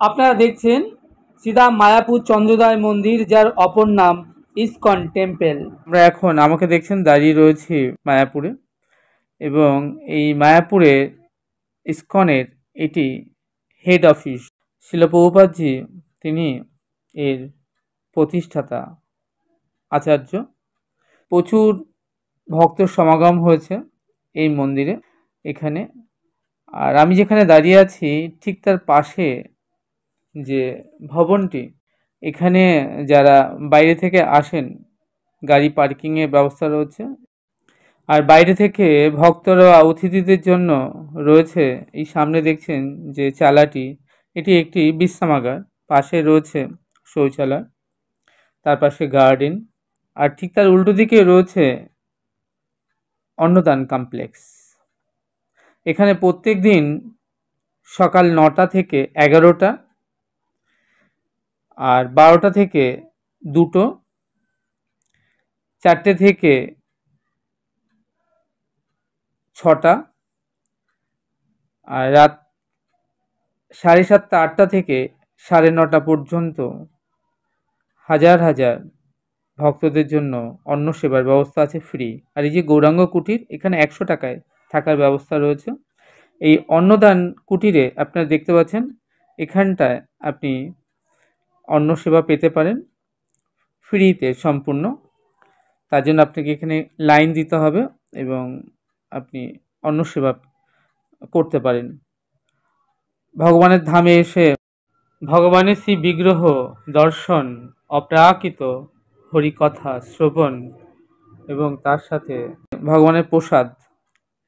আপনারা দেখছেন শ্রীধাম মায়াপুর চন্দ্রোদয় মন্দির, যার অপর নাম ইসকন টেম্পল। আমরা এখন আমাকে দেখছেন দাঁড়িয়ে রয়েছি মায়াপুরে, এবং এই মায়াপুরে ইসকনের এটি হেড অফিস। শিল প্রভুপাদজি তিনি এর প্রতিষ্ঠাতা আচার্য। প্রচুর ভক্তের সমাগম হয়েছে এই মন্দিরে এখানে। আর আমি যেখানে দাঁড়িয়ে আছি ঠিক তার পাশে যে ভবনটি, এখানে যারা বাইরে থেকে আসেন গাড়ি পার্কিংয়ের ব্যবস্থা রয়েছে। আর বাইরে থেকে ভক্তরা অতিথিদের জন্য রয়েছে এই সামনে দেখছেন যে চালাটি, এটি একটি বিশ্রামাগার। পাশে রয়েছে শৌচালয়, তার পাশে গার্ডেন, আর ঠিক তার উল্টো দিকে রয়েছে অন্নদান কমপ্লেক্স। এখানে প্রত্যেক দিন সকাল 9টা থেকে 11টা, আর 12টা থেকে 2টো, 4টে থেকে 6টা, আর রাত 7:30 8টা থেকে 9:30 পর্যন্ত হাজার হাজার ভক্তদের জন্য অন্ন সেবার ব্যবস্থা আছে ফ্রি। আর এই যে গৌরাঙ্গ কুটির, এখানে 100 টাকায় থাকার ব্যবস্থা রয়েছে। এই অন্নদান কুটিরে আপনারা দেখতে পাচ্ছেন, এখানটায় আপনি অন্ন সেবা পেতে পারেন ফ্রিতে সম্পূর্ণ। তার জন্য আপনাকে এখানে লাইন দিতে হবে এবং আপনি অন্ন সেবা করতে পারেন। ভগবানের ধামে এসে ভগবানের শ্রী বিগ্রহ দর্শন, অপ্রাকৃত হরিকথা শ্রবণ এবং তার সাথে ভগবানের প্রসাদ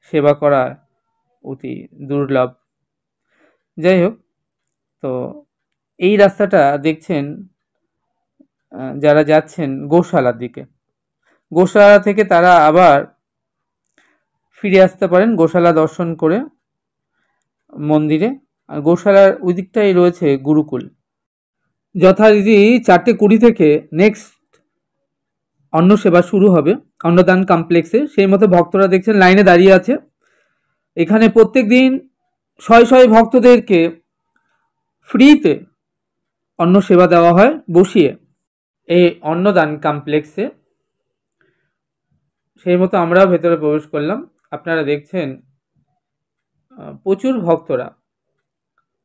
সেবা করা অতি দুর্লভ। যাই হোক, তো এই রাস্তাটা দেখছেন যারা যাচ্ছেন গোশালার দিকে, গোশালা থেকে তারা আবার ফিরে আসতে পারেন গোশালা দর্শন করে মন্দিরে। আর গোশালার ওই দিকটাই রয়েছে গুরুকুল। যথারীতি 4:20 থেকে নেক্সট অন্ন সেবা শুরু হবে অন্নদান কমপ্লেক্সে। সেই মতো ভক্তরা দেখছেন লাইনে দাঁড়িয়ে আছে। এখানে প্রত্যেক দিন শয়ে শয়ে ভক্তদেরকে ফ্রিতে অন্ন সেবা দেওয়া হয় বসিয়ে এই অন্নদান কমপ্লেক্সে। সেই মতো আমরাও ভেতরে প্রবেশ করলাম। আপনারা দেখছেন প্রচুর ভক্তরা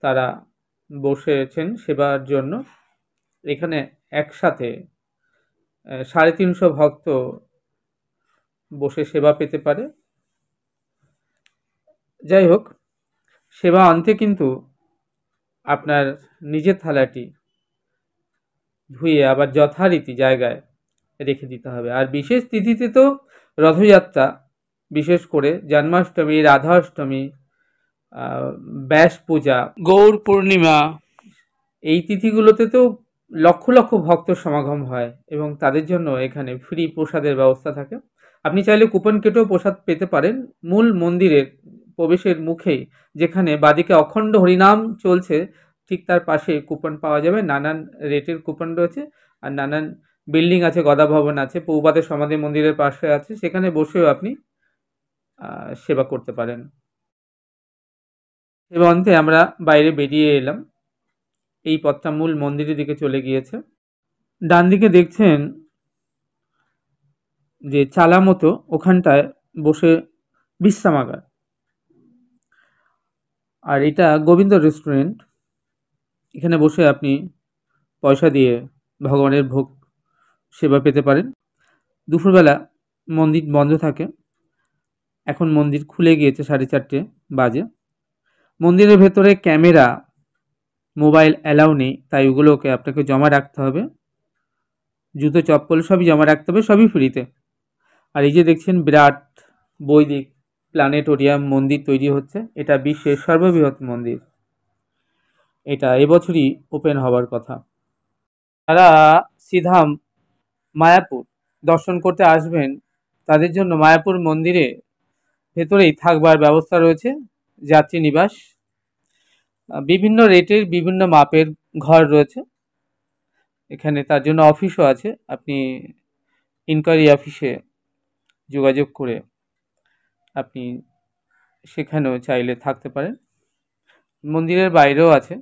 তারা বসেছেন সেবার জন্য। এখানে একসাথে 350 ভক্ত বসে সেবা পেতে পারে। যাই হোক, সেবা আনতে কিন্তু আপনার নিজের থালাটি ধুয়ে আবার যথারীতি জায়গায় রেখে দিতে হবে। আর বিশেষ তিথিতে তো রথযাত্রা, বিশেষ করে জন্মাষ্টমী, রাধাষ্টমী, ব্যাস পূজা, গৌর পূর্ণিমা, এই তিথিগুলোতে তো লক্ষ লক্ষ ভক্ত সমাগম হয় এবং তাদের জন্য এখানে ফ্রি প্রসাদের ব্যবস্থা থাকে। আপনি চাইলে কুপন কেটেও প্রসাদ পেতে পারেন। মূল মন্দিরের প্রবেশের মুখেই, যেখানে বাদিকে অখণ্ড হরিনাম চলছে, ঠিক তার পাশে কুপন পাওয়া যাবে। নানান রেটের কুপন রয়েছে, আর নানান বিল্ডিং আছে, গদা ভবন আছে, পৌবাদের সমাধি মন্দিরের পাশে আছে, সেখানে বসেও আপনি সেবা করতে পারেন। এবং অন্তে আমরা বাইরে বেরিয়ে এলাম। এই পথটা মূল মন্দিরের দিকে চলে গিয়েছে। ডান দিকে দেখছেন যে চালা মতো, ওখানটায় বসে বিশ্রামাগার। আর এটা গোবিন্দ রেস্টুরেন্ট। এখানে বসে আপনি পয়সা দিয়ে ভগবানের ভোগ সেবা পেতে পারেন। দুপুরবেলা মন্দির বন্ধ থাকে, এখন মন্দির খুলে গিয়েছে, 4:30 বাজে। মন্দিরের ভেতরে ক্যামেরা, মোবাইল অ্যালাউ নেই, তাই ওগুলোকে আপনাকে জমা রাখতে হবে। জুতো চপ্পল সবই জমা রাখতে হবে, সবই ফ্রিতে। আর এই যে দেখছেন বিরাট বৈদিক প্ল্যানেটোরিয়াম মন্দির তৈরি হচ্ছে। এটা বিশ্বের সর্ববৃহৎ মন্দির। এটা এবছরই ওপেন হওয়ার কথা। যারা শ্রীধাম মায়াপুর দর্শন করতে আসবেন তাদের জন্য মায়াপুর মন্দিরে ভেতরেই থাকবার ব্যবস্থা রয়েছে, যাত্রী নিবাস। বিভিন্ন রেটের বিভিন্ন মাপের ঘর রয়েছে এখানে। তার জন্য অফিসও আছে, আপনি ইনকোয়ারি অফিসে যোগাযোগ করে আপনি সেখানেও চাইলে থাকতে পারেন। মন্দিরের বাইরেও আছে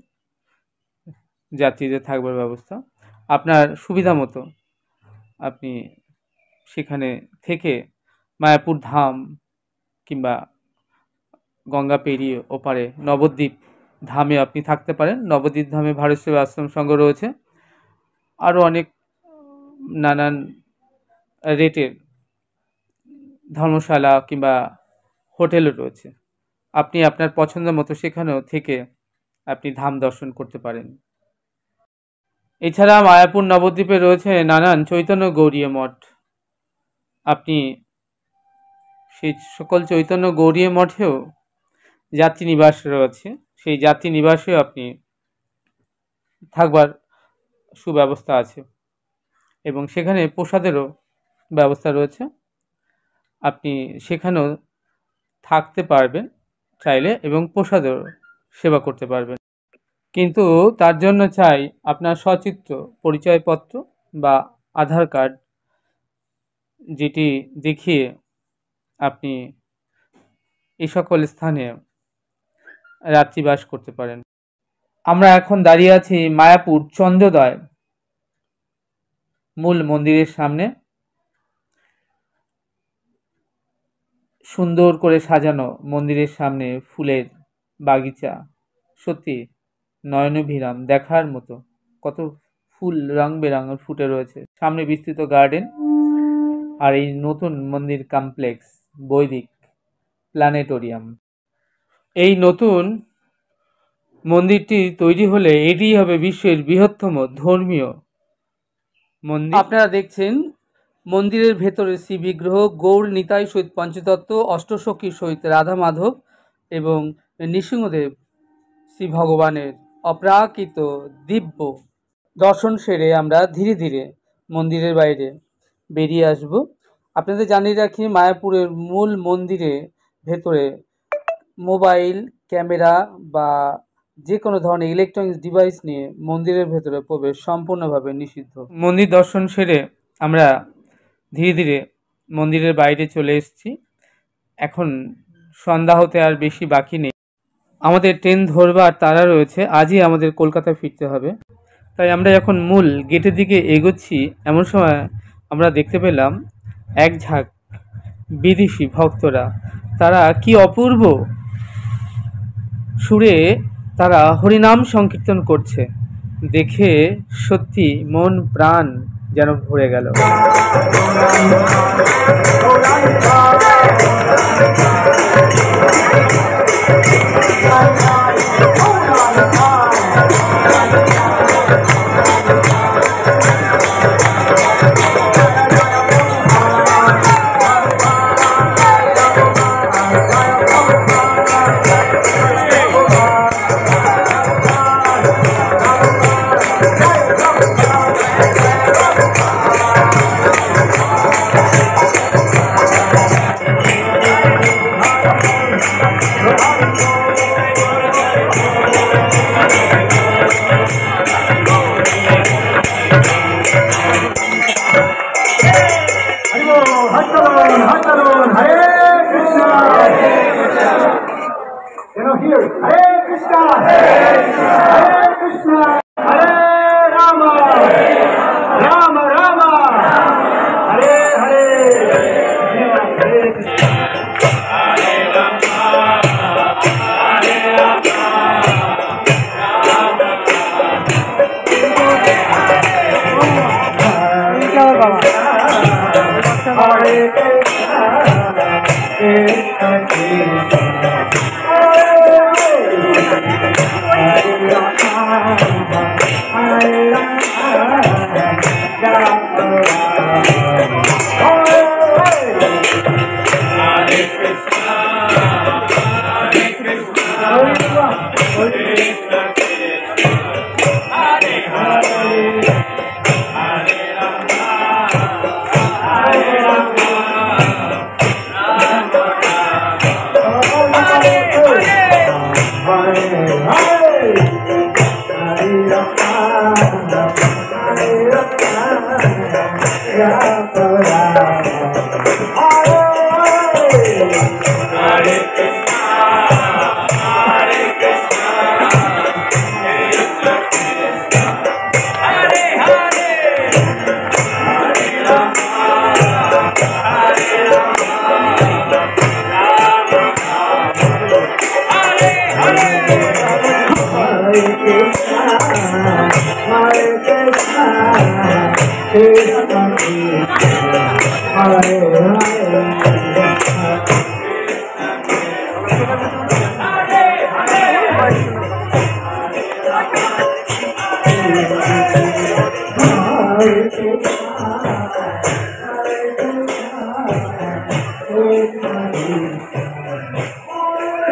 যাত্রীদের থাকবার ব্যবস্থা। আপনার সুবিধা মতো আপনি সেখানে থেকে মায়াপুর ধাম কিংবা গঙ্গা পেরিয়ে ওপারে নবদ্বীপ ধামে আপনি থাকতে পারেন। নবদ্বীপ ধামে ভারত সেবা আশ্রম সংঘ রয়েছে। আরও অনেক নানান রেটের ধর্মশালা কিংবা হোটেলও রয়েছে। আপনি আপনার পছন্দ মতো সেখানেও থেকে আপনি ধাম দর্শন করতে পারেন। এছাড়া মায়াপুর নবদ্বীপে রয়েছে নানান চৈতন্য গৌড়ীয় মঠ। আপনি সেই সকল চৈতন্য গৌড়ীয় মঠেও যাত্রী নিবাস রয়েছে, সেই যাত্রী নিবাসেও আপনি থাকবার সুব্যবস্থা আছে এবং সেখানে প্রসাদেরও ব্যবস্থা রয়েছে। আপনি সেখানেও থাকতে পারবেন চাইলে এবং প্রসাদেরও সেবা করতে পারবেন, কিন্তু তার জন্য চাই আপনার সচিত্র পরিচয়পত্র বা আধার কার্ড, যেটি দেখিয়ে আপনি এই সকল স্থানে রাত্রিবাস করতে পারেন। আমরা এখন দাঁড়িয়ে আছি মায়াপুর চন্দ্রোদয় মূল মন্দিরের সামনে। সুন্দর করে সাজানো মন্দিরের সামনে ফুলের বাগিচা, সত্যি নয়নভিরাম, দেখার মতো। কত ফুল রং বেরঙের ফুটে রয়েছে, সামনে বিস্তৃত গার্ডেন আর এই নতুন মন্দির কমপ্লেক্স বৈদিক প্ল্যানেটোরিয়াম। এই নতুন মন্দিরটি তৈরি হলে এটিই হবে বিশ্বের বৃহত্তম ধর্মীয় মন্দির। আপনারা দেখছেন মন্দিরের ভেতরে শ্রী বিগ্রহ, গৌর নিতাই সহিত পঞ্চতত্ত্ব, অষ্টসখী সহিত রাধা মাধব এবং নৃসিংহদেব শ্রী ভগবানের অপ্রাকৃত দিব্য দর্শন সেরে আমরা ধীরে ধীরে মন্দিরের বাইরে বেরিয়ে আসব। আপনাদের জানিয়ে রাখি, মায়াপুরের মূল মন্দিরে ভেতরে মোবাইল, ক্যামেরা বা যে কোনো ধরনের ইলেকট্রনিক্স ডিভাইস নিয়ে মন্দিরের ভেতরে প্রবেশ সম্পূর্ণভাবে নিষিদ্ধ। মন্দির দর্শন সেরে আমরা ধীরে ধীরে মন্দিরের বাইরে চলে এসেছি। এখন সন্ধ্যা হতে আর বেশি বাকি নেই, আমাদের ট্রেন ধরবার তাড়া রয়েছে। আজই আমাদের কলকাতায় ফিরতে হবে, তাই আমরা এখন মূল গেটের দিকে এগোচ্ছি। এমন সময় আমরা দেখতে পেলাম এক ঝাঁক বিদেশি ভক্তরা, তারা কি অপূর্ব সুরে তারা হরিনাম সংকীর্তন করছে, দেখে সত্যি মন প্রাণ যেন ভরে গেল।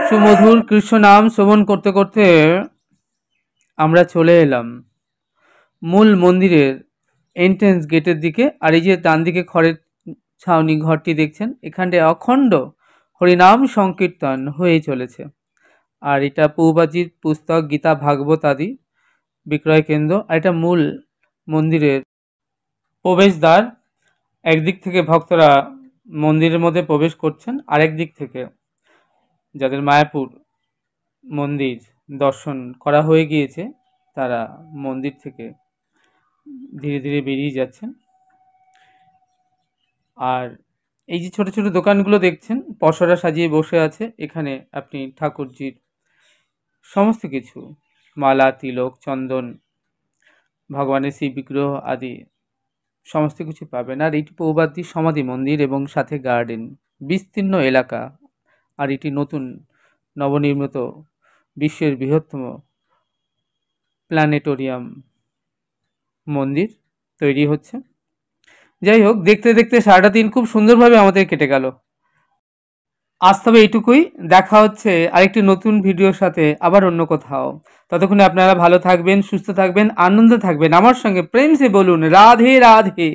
সুমধুর কৃষ্ণ নাম শ্রবণ করতে করতে আমরা চলে এলাম মূল মন্দিরের এন্ট্রেন্স গেটের দিকে। আর এই যে ডান দিকে খড়ের ছাউনি ঘরটি দেখছেন, এখানটায় অখণ্ড হরিনাম সংকীর্তন হয়ে চলেছে। আর এটা পৌবাজির পুস্তক, গীতা, ভাগবত আদি বিক্রয় কেন্দ্র। আর এটা মূল মন্দিরের প্রবেশদ্বার। একদিক থেকে ভক্তরা মন্দিরের মধ্যে প্রবেশ করছেন, আরেক দিক থেকে যাদের মায়াপুর মন্দির দর্শন করা হয়ে গিয়েছে তারা মন্দির থেকে ধীরে ধীরে বেরিয়ে যাচ্ছেন। আর এই যে ছোট ছোট দোকানগুলো দেখছেন, পসরা সাজিয়ে বসে আছে, এখানে আপনি ঠাকুরজির সমস্ত কিছু, মালা, তিলক, চন্দন, ভগবানের শ্রী বিগ্রহ আদি সমস্ত কিছু পাবেন। আর এটি পৌবাদ্যির সমাধি মন্দির এবং সাথে গার্ডেন, বিস্তীর্ণ এলাকা। আর এটি নতুন নবনির্মিত বিশ্বের বৃহত্তম প্ল্যানেটোরিয়াম মন্দির তৈরি হচ্ছে। যাই হোক, দেখতে দেখতে সারাটা দিন খুব সুন্দরভাবে আমাদের কেটে গেল। আজ তবে এইটুকুই, দেখা হচ্ছে আরেকটি নতুন ভিডিওর সাথে আবার অন্য কোথাও। ততক্ষণে আপনারা ভালো থাকবেন, সুস্থ থাকবেন, আনন্দ থাকবেন। আমার সঙ্গে প্রেম সে বলুন রাধে রাধে।